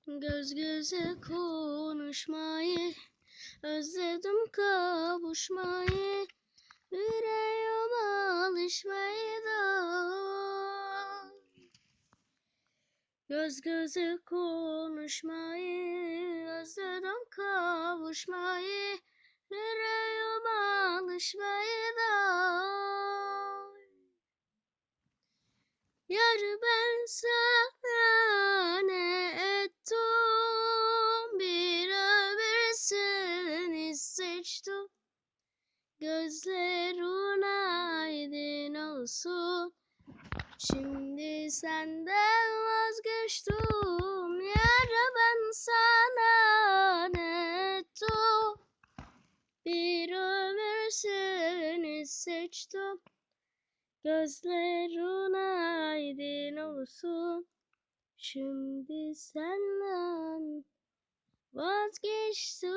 Göz göze konuşmayı, özledim kavuşmayı, yüreğim alışmayı da. Göz göze konuşmayı, özledim kavuşmayı, yüreğim alışmayı da. Yar ben sana ne ettim, bir ömür seni seçtim. Gözlerin aydın olsun, şimdi senden vazgeçtim. Yar ben sana ne ettim, bir ömür seni seçtim. Gözlerin aydın olsun, şimdi senden vazgeçtim.